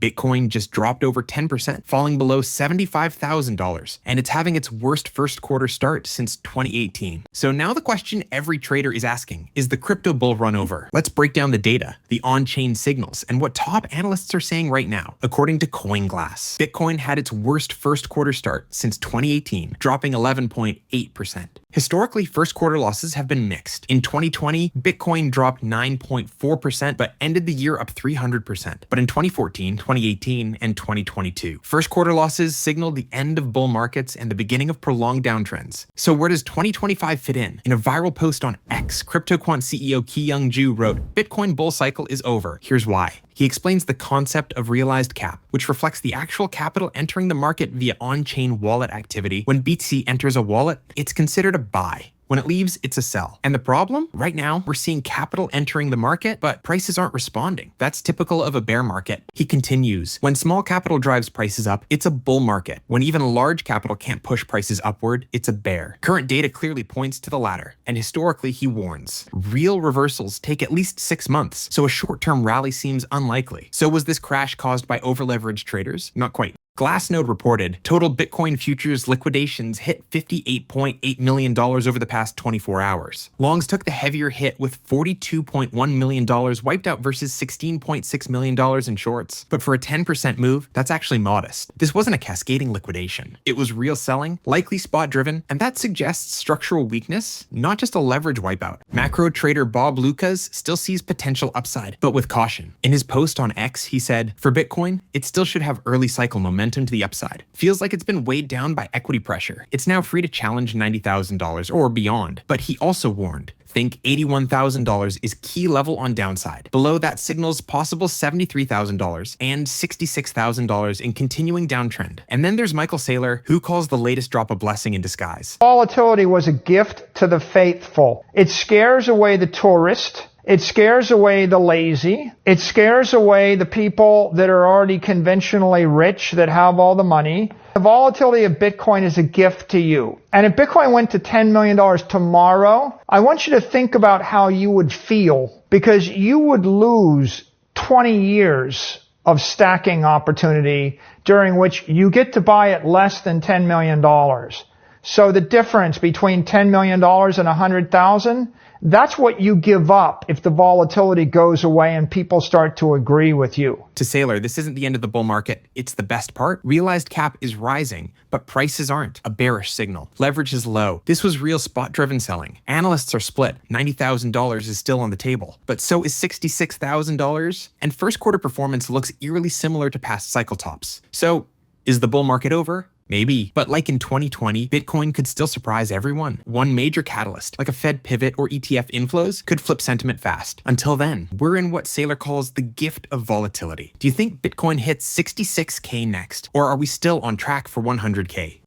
Bitcoin just dropped over 10%, falling below $75,000, and it's having its worst first quarter start since 2018. So now the question every trader is asking, is the crypto bull run over? Let's break down the data, the on-chain signals, and what top analysts are saying right now. According to CoinGlass, Bitcoin had its worst first quarter start since 2018, dropping 11.8%. Historically, first quarter losses have been mixed. In 2020, Bitcoin dropped 9.4%, but ended the year up 300%. But in 2014, 2018, and 2022, first quarter losses signaled the end of bull markets and the beginning of prolonged downtrends. So where does 2025 fit in? In a viral post on X, CryptoQuant CEO Ki-Young Ju wrote, "Bitcoin bull cycle is over. Here's why." He explains the concept of realized cap, which reflects the actual capital entering the market via on-chain wallet activity. When BTC enters a wallet, it's considered a buy. When it leaves, it's a sell. And the problem? Right now, we're seeing capital entering the market, but prices aren't responding. That's typical of a bear market. He continues, when small capital drives prices up, it's a bull market. When even large capital can't push prices upward, it's a bear. Current data clearly points to the latter. And historically, he warns, real reversals take at least 6 months, so a short-term rally seems unlikely. So was this crash caused by over-leveraged traders? Not quite. Glassnode reported total Bitcoin futures liquidations hit $58.8 million over the past 24 hours. Longs took the heavier hit with $42.1 million wiped out versus $16.6 million in shorts. But for a 10% move, that's actually modest. This wasn't a cascading liquidation. It was real selling, likely spot driven, and that suggests structural weakness, not just a leverage wipeout. Macro trader Bob Loukas still sees potential upside, but with caution. In his post on X, he said, for Bitcoin, it still should have early cycle momentum to the upside. Feels like it's been weighed down by equity pressure. It's now free to challenge $90,000 or beyond. But he also warned, think $81,000 is key level on downside. Below that signals possible $73,000 and $66,000 in continuing downtrend. And then there's Michael Saylor, who calls the latest drop a blessing in disguise. Volatility was a gift to the faithful. It scares away the tourist. It scares away the lazy. It scares away the people that are already conventionally rich, that have all the money. The volatility of Bitcoin is a gift to you. And if Bitcoin went to $10 million tomorrow, I want you to think about how you would feel, because you would lose 20 years of stacking opportunity during which you get to buy at less than $10 million. So the difference between $10 million and $100,000, that's what you give up if the volatility goes away and people start to agree with you. To Saylor, this isn't the end of the bull market. It's the best part. Realized cap is rising, but prices aren't. A bearish signal. Leverage is low. This was real spot-driven selling. Analysts are split. $90,000 is still on the table, but so is $66,000. And first quarter performance looks eerily similar to past cycle tops. So is the bull market over? Maybe, but like in 2020, Bitcoin could still surprise everyone. One major catalyst, like a Fed pivot or ETF inflows, could flip sentiment fast. Until then, we're in what Saylor calls the gift of volatility. Do you think Bitcoin hits 66K next, or are we still on track for 100K?